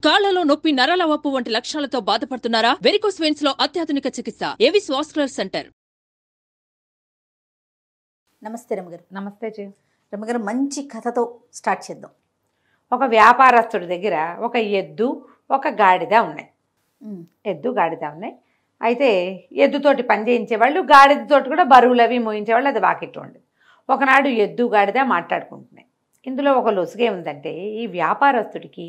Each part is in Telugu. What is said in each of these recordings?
కాళ్లలో నొప్పి, నరాల వాపు వంటి లక్షణాలతో బాధపడుతున్నారా? వెరికోస్ వెయిన్స్ లో అత్యాధునిక చికిత్స ఏవిస్ వాస్కులర్ సెంటర్. నమస్తే రమగారు. నమస్తే జీ. రమగారు, మంచి కథతో స్టార్ట్ చేద్దాం. ఒక వ్యాపారస్తుడి దగ్గర ఒక ఎద్దు ఒక గాడిద ఉన్నాయి. ఎద్దు గాడిద ఉన్నాయి. అయితే ఎద్దుతోటి పని చేయించేవాళ్ళు, గాడిదతోటి కూడా బరువులు అవి మోయించేవాళ్ళు. అది వాకిట్టు ఉండేది. ఒకనాడు ఎద్దు గాడిద మాట్లాడుకుంటున్నాయి. ఇందులో ఒక లొసుగే ఉందంటే, ఈ వ్యాపారస్తుడికి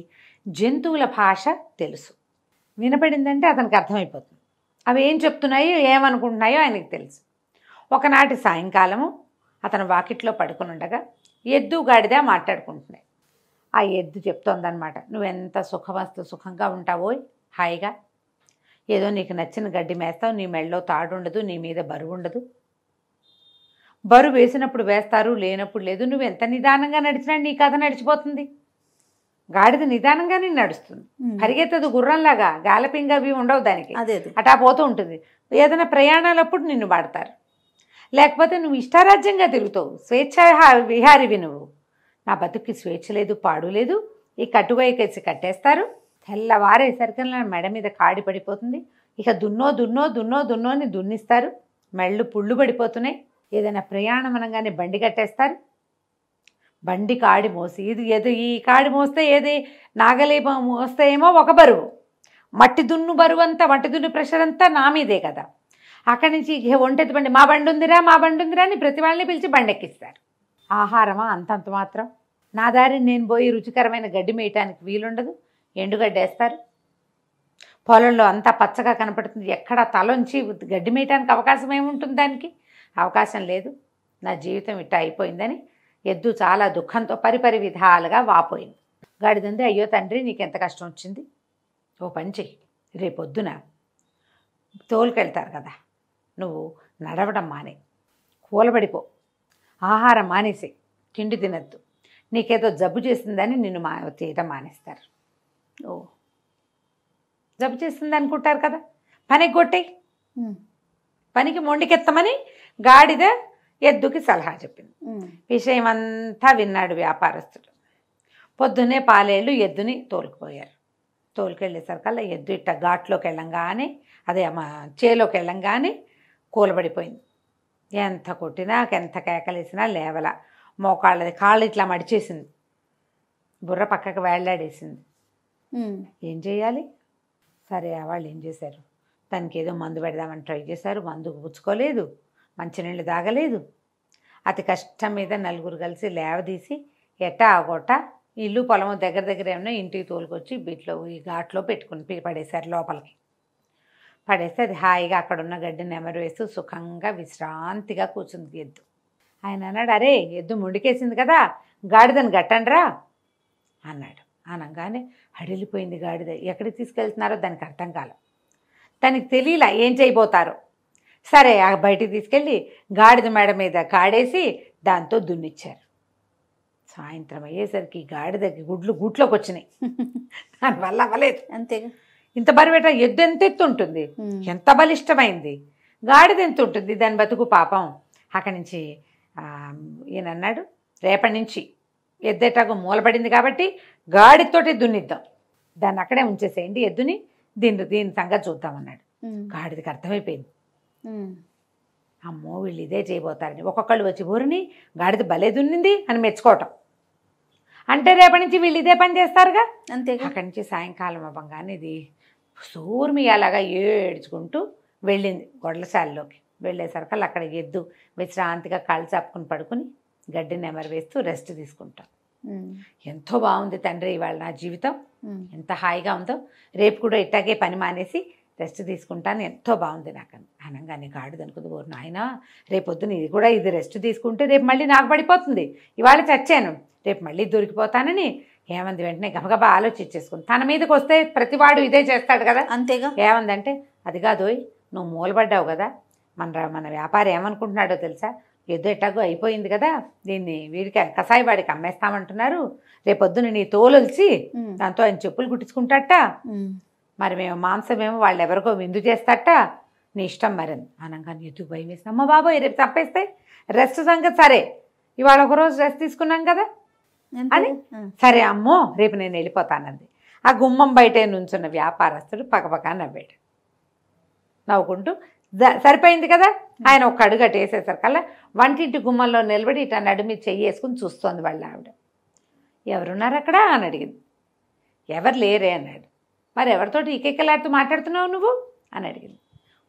జంతువుల భాష తెలుసు. వినపడిందంటే అతనికి అర్థమైపోతుంది. అవి ఏం చెప్తున్నాయో ఏమనుకుంటున్నాయో ఆయనకి తెలుసు. ఒకనాటి సాయంకాలము అతను వాకిట్లో పడుకుని ఉండగా ఎద్దు గాడిద మాట్లాడుకుంటున్నాయి. ఆ ఎద్దు చెప్తోందనమాట, నువ్వెంత సుఖంగా ఉంటావో, హాయిగా ఏదో నీకు నచ్చిన గడ్డి మేస్తావు, నీ మెళ్ళలో తాడు ఉండదు, నీ మీద బరువు ఉండదు. బరువు వేసినప్పుడు వేస్తారు, లేనప్పుడు లేదు. నువ్వు ఎంత నిదానంగా నడిచినా నీ కథ నడిచిపోతుంది. గాడిద నిదానంగానే నడుస్తుంది, పరిగెత్తదు గుర్రంలాగా, గాలపింగ్ అవి ఉండవు దానికి. అటా పోతూ ఉంటుంది. ఏదైనా ప్రయాణాలప్పుడు నిన్ను వాడతారు, లేకపోతే నువ్వు ఇష్టారాజ్యంగా తిరుగుతావు, స్వేచ్ఛ విహారివి నువ్వు. నా బతుక్కి స్వేచ్ఛ లేదు, పాడు లేదు. ఈ కట్టువైకేసి కట్టేస్తారు. తెల్లవారేసరికి నా మెడ మీద కాడి పడిపోతుంది. ఇక దున్నో అని దున్నిస్తారు. మెళ్ళు పుళ్ళు పడిపోతున్నాయి. ఏదైనా ప్రయాణం అనగానే బండి కట్టేస్తారు. బండి కాడి మోసి ఈ కాడి మోస్తే ఏది నాగలి మోస్తే ఏమో ఒక బరువు, మట్టి దున్ను బరువు అంతా, మట్టి దున్ను ప్రెషర్ అంతా నా మీదే కదా. అక్కడి నుంచి ఒంటెత్తి బండి, మా బండి ఉందిరా అని ప్రతి వాళ్ళని పిలిచి బండి ఎక్కిస్తారు. ఆహారమా అంతంత మాత్రం. నా దారిని నేను పోయి రుచికరమైన గడ్డి మేయటానికి వీలుండదు. ఎండుగడ్డి వేస్తారు. పొలంలో అంతా పచ్చగా కనపడుతుంది. ఎక్కడ తలొంచి గడ్డి మేయటానికి అవకాశం ఏముంటుంది? దానికి అవకాశం లేదు. నా జీవితం ఇట్టా అయిపోయిందని ఎద్దు చాలా దుఃఖంతో పరిపరి విధాలుగా వాపోయింది. గాడిదంది, అయ్యో తండ్రి, నీకెంత కష్టం వచ్చింది. ఓ పని చెయ్యి, రేపొద్దున తోలుకెళ్తారు కదా, నువ్వు నడవడం మానే, కూలబడిపో, ఆహారం మానేసి, తిండి తినద్దు. నీకేదో జబ్బు చేసిందని నిన్ను చేయటం మానేస్తారు. ఓ, జబ్బు చేసింది అనుకుంటారు కదా, పనికి కొట్టేయి, పనికి మొండికెత్తమని గాడిద ఎద్దుకి సలహా చెప్పింది. విషయం అంతా విన్నాడు వ్యాపారస్తుడు. పొద్దున్నే పాలేళ్ళు ఎద్దుని తోలుకుపోయారు. తోలుకెళ్ళేసరికల్లా ఎద్దు ఇట్ట ఘాట్లోకి వెళ్ళంగానే, అదే మా చేలోకి వెళ్ళంగానే కూలబడిపోయింది. ఎంత కొట్టినా, ఎంత కేకలేసినా లేవల. కాళ్ళు ఇట్లా మడిచేసింది, బుర్ర పక్కకు వేళ్లాడేసింది. ఏం చేయాలి? సరే, వాళ్ళు ఏం చేశారు, దానికి ఏదో మందు పెడదామని ట్రై చేశారు. మందు పుచ్చుకోలేదు, మంచినీళ్ళు తాగలేదు. అతి కష్టం మీద నలుగురు కలిసి లేవదీసి ఎట్టా ఆగొట్ట ఇల్లు పొలము దగ్గర ఏమన్నా ఇంటికి తోలుకొచ్చి ఈ ఘాట్లో పెట్టుకుని పడేశారు. లోపలికి పడేస్తే అది హాయిగా అక్కడున్న గడ్డిని నెమరు వేస్తూ సుఖంగా విశ్రాంతిగా కూర్చుంది ఎద్దు. ఆయన అన్నాడు, అరే ఎద్దు ముండికేసింది కదా, గాడిదని గట్టండ్రా అన్నాడు. అనగానే హడిలిపోయింది గాడిద. ఎక్కడికి తీసుకెళ్తున్నారో దానికి అర్థం కాల, దానికి తెలియలా ఏం చేయబోతారో. సరే, బయటికి తీసుకెళ్ళి గాడిద మెడ మీద కాడేసి దాంతో దున్నిచ్చారు. సాయంత్రం అయ్యేసరికి గాడిదకి గుట్లోకి వచ్చినాయి. దానివల్ల అవ్వలేదు. అంతేగా, ఇంత బరువేట ఎద్దు ఎంత ఎత్తు ఉంటుంది, ఎంత బలిష్టమైంది. గాడిద ఎంత ఉంటుంది, దాని బతుకు పాపం. అక్కడి నుంచి ఈయన అన్నాడు, రేపటి నుంచి ఎద్దెటాకు మూలపడింది కాబట్టి గాడితోటి దున్నిద్దాం, దాన్ని అక్కడే ఉంచేసేయండి ఎద్దుని, దీని సంగతి చూద్దామన్నాడు. గాడిదకి అర్థమైపోయింది, అమ్మో వీళ్ళు ఇదే చేయబోతారని. ఒక్కొక్కళ్ళు వచ్చి ఊరిని గాడిద భలే దున్నింది అని మెచ్చుకోవటం. అంటే రేపటి నుంచి వీళ్ళు ఇదే పని చేస్తారుగా. అంతే. అక్కడి నుంచి సాయంకాలం అవ్వగానే ఇది సూర్మి అలాగా ఏడ్చుకుంటూ వెళ్ళింది గొడ్లశాలలోకి. వెళ్ళేసరికి అక్కడ ఎద్దు విశ్రాంతిగా కాళ్ళు చాపుకుని పడుకుని గడ్డిని నెమరు వేస్తూ రెస్ట్ తీసుకుంటాం. ఎంతో బాగుంది తండ్రి ఇవాళ నా జీవితం, ఎంత హాయిగా ఉందో, రేపు కూడా ఇట్టాగే పని మానేసి రెస్ట్ తీసుకుంటాను, ఎంతో బాగుంది నాకు అనగానే గాడిద అనుకుంది, ఓ నాయన రేపొద్దున ఇది రెస్ట్ తీసుకుంటే రేపు మళ్ళీ నాకు పడిపోతుంది, ఇవాళ చచ్చాను, రేపు మళ్ళీ దొరికిపోతానని ఏమంది వెంటనే గబగబా ఆలోచించేసుకుంది. తన మీదకి వస్తే ప్రతివాడు ఇదే చేస్తాడు కదా. అంతేగా. ఏమందంటే, అది కాదోయ్, నువ్వు మూలబడ్డావు కదా, మన వ్యాపారం ఏమనుకుంటున్నాడో తెలుసా, ఎద్దు ఎట్టాగో అయిపోయింది కదా, దీన్ని వీడికి కసాయివాడికి అమ్మేస్తామంటున్నారు, రేపొద్దున నీ తోలొలిచి దాంతో ఆయన చెప్పులు కుట్టించుకుంటాట, మరి మేము మాంసమేమో వాళ్ళు ఎవరికో విందు చేస్తాట, నీ ఇష్టం మరి అనగానే ఎద్దు భయం వేసి, అమ్మ బాబోయ్ రేపు తప్పేస్తే రెస్ట్ సంగతి సరే, ఇవాళ ఒకరోజు రెస్ట్ తీసుకున్నాం కదా అని, సరే అమ్మో రేపు నేను వెళ్ళిపోతానంది. ఆ గుమ్మం బయటే నుంచున్న వ్యాపారస్తుడు పక్కపక్క నవ్వాడు. నవ్వుకుంటూ సరిపోయింది కదా, ఆయన ఒక అడుగు అటు వేసేసరికల్లా వంటింటి గుమ్మంలో నిలబడి ఇట్లా నడుమి చెయ్యేసుకుని చూస్తోంది వాళ్ళ ఆవిడ. ఎవరున్నారు అక్కడ అని అడిగింది. ఎవరు లేరే అన్నాడు. మరి ఎవరితోటి ఇకెక్కలాడుతూ మాట్లాడుతున్నావు నువ్వు అని అడిగింది.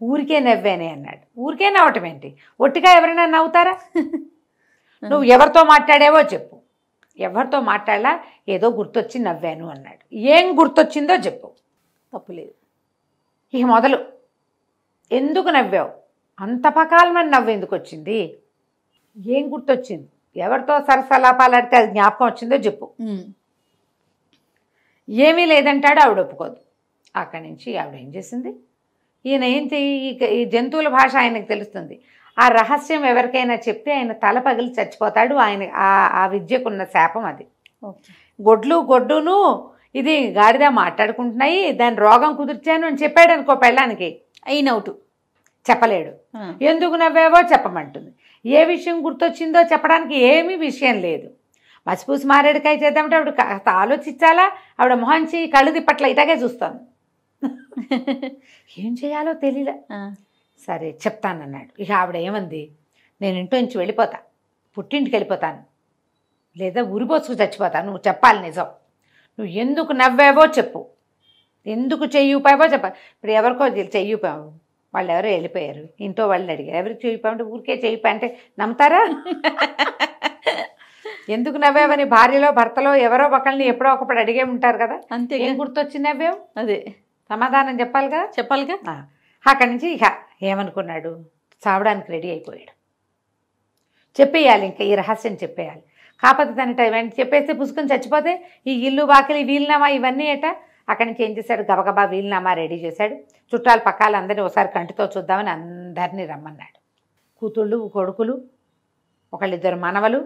ఊరికే నవ్వానే అన్నాడు. ఊరికే నవ్వటం ఏంటి, ఒట్టిగా ఎవరైనా నవ్వుతారా? నువ్వు ఎవరితో మాట్లాడావో చెప్పు. ఎవరితో మాట్లాడలా, ఏదో గుర్తొచ్చి నవ్వాను అన్నాడు. ఏం గుర్తొచ్చిందో చెప్పు. తప్పులేదు. ఇక మొదలు, ఎందుకు నవ్వావు, అంత పకాలమని నవ్వు ఎందుకు వచ్చింది, ఏం గుర్తొచ్చింది, ఎవరితో సరసలాపాలాడితే అది జ్ఞాపకం వచ్చిందో చెప్పు. ఏమీ లేదంటాడు. ఆవిడ ఒప్పుకోదు. అక్కడి నుంచి ఆవిడ ఏం చేసింది, ఈయన ఏం ఈ జంతువుల భాష ఆయనకు తెలుస్తుంది. ఆ రహస్యం ఎవరికైనా చెప్తే ఆయన తల పగిలి చచ్చిపోతాడు. ఆయన ఆ విద్యకున్న శాపం అది. గొడ్డును ఇది గాడిద మాట్లాడుకుంటున్నాయి, దాని రోగం కుదిర్చాను అని చెప్పాడు అనుకో పెళ్ళానికి, అయినవుటు. చెప్పలేడు. ఎందుకు నవ్వావో చెప్పమంటుంది. ఏ విషయం గుర్తొచ్చిందో చెప్పడానికి ఏమీ విషయం లేదు. మసిపూసి మారేడుకాయ చేద్దామంటే ఆవిడ కాస్త ఆలోచించాలా, ఆవిడ మొహంచి కళ్ళు తిప్పట్ల ఇలాగే చూస్తాను. ఏం చేయాలో తెలియలే. సరే చెప్తానన్నాడు. ఇక ఆవిడ ఏమంది, నేను ఇంట్లో నుంచి వెళ్ళిపోతా, పుట్టింటికి వెళ్ళిపోతాను, లేదా ఉరిపోసుకు చచ్చిపోతాను, నువ్వు చెప్పాలి నిజం. నువ్వు ఎందుకు నవ్వావో చెప్పు, ఎందుకు చెయ్యిపోయావో చెప్పాలి. ఇప్పుడు ఎవరికో చెయ్యిపోయావు, వాళ్ళు ఎవరో వెళ్ళిపోయారు, ఇంట్లో వాళ్ళని అడిగారు, ఎవరికి చెయ్యిపోయామంటే ఊరికే చెయ్యిపోయా అంటే నమ్ముతారా? ఎందుకు నవ్వావని భార్యలో భర్తలో ఎవరో ఒకళ్ళని ఎప్పుడో ఒకప్పుడు అడిగే ఉంటారు కదా. అంతే. ఏం గుర్తొచ్చి నవ్వావు, అదే సమాధానం చెప్పాలిగా. అక్కడి నుంచి ఇక ఏమనుకున్నాడు, చావడానికి రెడీ అయిపోయాడు. చెప్పేయాలి, ఇంకా ఈ రహస్యం చెప్పేయాలి. కాకపోతే దాని టైం చెప్పేస్తే పుసుకొని చచ్చిపోతే ఈ ఇల్లు వాకిలి వీలునామా ఇవన్నీ ఏట. అక్కడి నుంచి ఏం చేశాడు, గబగబా వీలునామా రెడీ చేశాడు. చుట్టాలు పక్కాలు అందరినీ ఒకసారి కంటితో చూద్దామని అందరినీ రమ్మన్నాడు. కూతుళ్ళు, కొడుకులు, ఒకళ్ళిద్దరు మనవలు,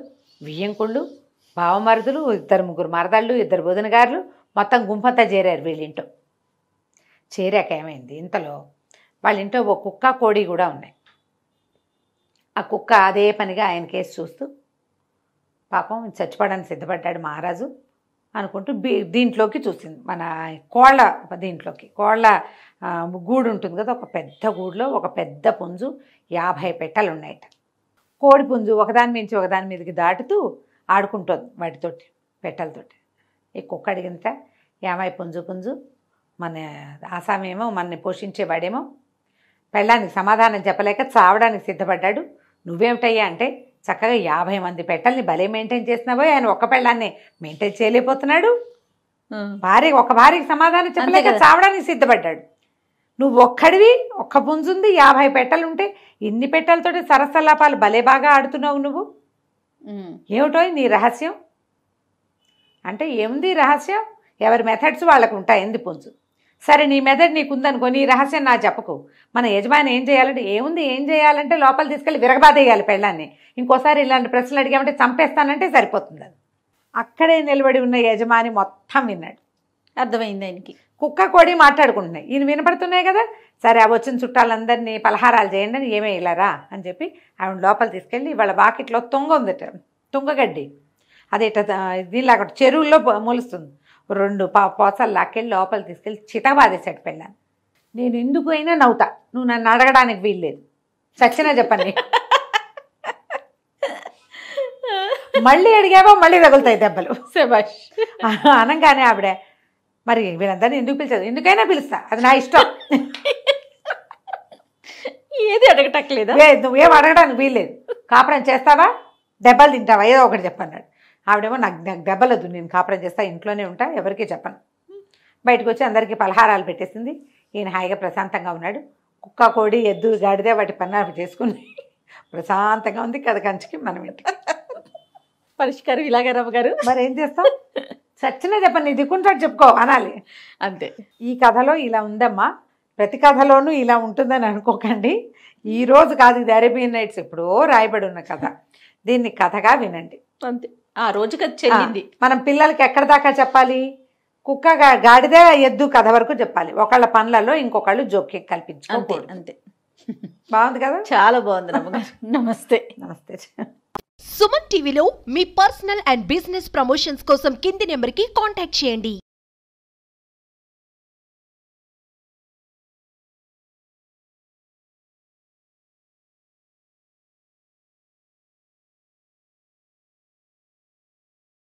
వియ్యంకుళ్ళు, బావమరుదులు, 2-3 మరదళ్ళు, 2 వదినగారులు, మొత్తం గుంపంతా చేరారు వీళ్ళింటో. చేరాక ఏమైంది, ఇంతలో వాళ్ళ ఇంట్లో ఓ కుక్క కోడి కూడా ఉన్నాయి. ఆ కుక్క అదే పనిగా ఆయన కేసు చూస్తూ పాపం చచ్చిపోవడానికి సిద్ధపడ్డాడు మహారాజు అనుకుంటూ దీంట్లోకి చూసింది, మన కోళ్ళ దీంట్లోకి. కోళ్ళ గూడు ఉంటుంది కదా, ఒక పెద్ద గూడులో ఒక పెద్ద పుంజు, 50 పెట్టెలు ఉన్నాయట. కోడి పుంజు ఒకదాని మించి ఒకదాని మీదకి దాటుతూ ఆడుకుంటుంది వాటితోటి, పెట్టెలతోటి. ఈ కుక్క అడిగిందట, ఏమై పుంజు, మన ఆసామేమో మనని పోషించేవాడేమో పెళ్ళానికి సమాధానం చెప్పలేక చావడానికి సిద్ధపడ్డాడు, నువ్వేమిటయ్యా అంటే చక్కగా 50 మంది పెట్టెల్ని భలే మెయింటైన్ చేసినావో, ఆయన ఒక్క పెళ్ళాన్ని మెయింటైన్ చేయలేకపోతున్నాడు. ఒక భార్యకి సమాధానం చెప్పలేక చావడానికి సిద్ధపడ్డాడు. నువ్వు ఒక్కడివి, ఒక్క పుంజుంది, 50 పెట్టెలుంటే ఇన్ని పెట్టెలతోటి సరసలాపాలు భలే బాగా ఆడుతున్నావు నువ్వు, ఏమిటో నీ రహస్యం అంటే. ఏముంది రహస్యం, ఎవరి మెథడ్స్ వాళ్ళకు ఉంటాయి, ఎందు పుంజు. సరే నీ మెథడ్ నీకుందనుకో, నీ రహస్యం నా చెప్పకు. మన యజమాని ఏం చేయాలంటే, ఏం చేయాలంటే లోపల తీసుకెళ్ళి విరగబాదేయాలి పెళ్ళాన్ని. ఇంకోసారి ఇలాంటి ప్రశ్నలు అడిగామంటే చంపేస్తానంటే సరిపోతుంది. అది అక్కడే నిలబడి ఉన్న యజమాని మొత్తం విన్నాడు. అర్థమైంది ఆయనకి. కుక్క కోడి మాట్లాడుకుంటున్నాయి, ఈయన వినపడుతున్నాయి కదా. సరే, అవి వచ్చిన చుట్టాలందరినీ పలహారాలు చేయండి అని, ఏమే ఇలారా అని చెప్పి ఆవిడ లోపల తీసుకెళ్ళి వాళ్ళ వాకిట్లో తుంగ ఉందట, తుంగగడ్డి. అదేట దీనిలాగా చెరువుల్లో మొలుస్తుంది. 2 పోసలు లాక్కెళ్ళి లోపల తీసుకెళ్ళి చితబాదేశాడు పెళ్ళాన్ని. నేను ఎందుకు అయినా నవ్వుతా, నువ్వు నన్ను అడగడానికి వీల్లేదు, చచ్చినా చెప్పండి. మళ్ళీ అడిగావో మళ్ళీ తగులుతాయి దెబ్బలు. శభాష్ అనగానే ఆవిడ, మరి వీళ్ళందరినీ ఎందుకు పిలిచారు, ఎందుకైనా పిలుస్తా, అది నా ఇష్టం, ఏది అడగటట్లేదు, నువ్వేం అడగడానికి వీల్లేదు, కాపురం చేస్తావా దెబ్బలు తింటావా ఏదో ఒకటి చెప్పన్నాడు. ఆవిడేమో నాకు దెబ్బలదు, నేను కాపురం చేస్తా, ఇంట్లోనే ఉంటా, ఎవరికీ చెప్పను. బయటకు వచ్చి అందరికీ పలహారాలు పెట్టేసింది. ఈయన హాయిగా ప్రశాంతంగా ఉన్నాడు. కుక్క కోడి ఎద్దు గాడిదే వాటి పన్నాలు చేసుకుని ప్రశాంతంగా ఉంది. కథ కంచికి మనం ఇంటికి పరిష్కారం ఇలాగే రమ్మగారు. మరి ఏం చేస్తాం, సచ్చినా చెప్పండి, నీ దిక్కుంటాడు చెప్పుకో అనాలి, అంతే. ఈ కథలో ఇలా ఉందమ్మా, ప్రతి కథలోనూ ఇలా ఉంటుందని అనుకోకండి. ఈరోజు కాదు, ఇది అరేబియన్ నైట్స్ ఎప్పుడో రాయబడి ఉన్న కథ. దీన్ని కథగా వినండి, అంతే. ఆ రోజు కథ చెల్లింది. మనం పిల్లలకి ఎక్కడ దాకా చెప్పాలి, కుక్క గాడిదే ఎద్దు కథ వరకు చెప్పాలి. ఒకళ్ళ పనులలో ఇంకొకళ్ళు జోక్యం కల్పించుకోండి, అంతే. బాగుంది కదా, చాలా బాగుంది రమ్మగారు. నమస్తే. నమస్తే. సుమన్ టీవీలో మీ పర్సనల్ అండ్ బిజినెస్ ప్రమోషన్స్ కోసం కింది నెంబర్కి కాంటాక్ట్ చేయండి.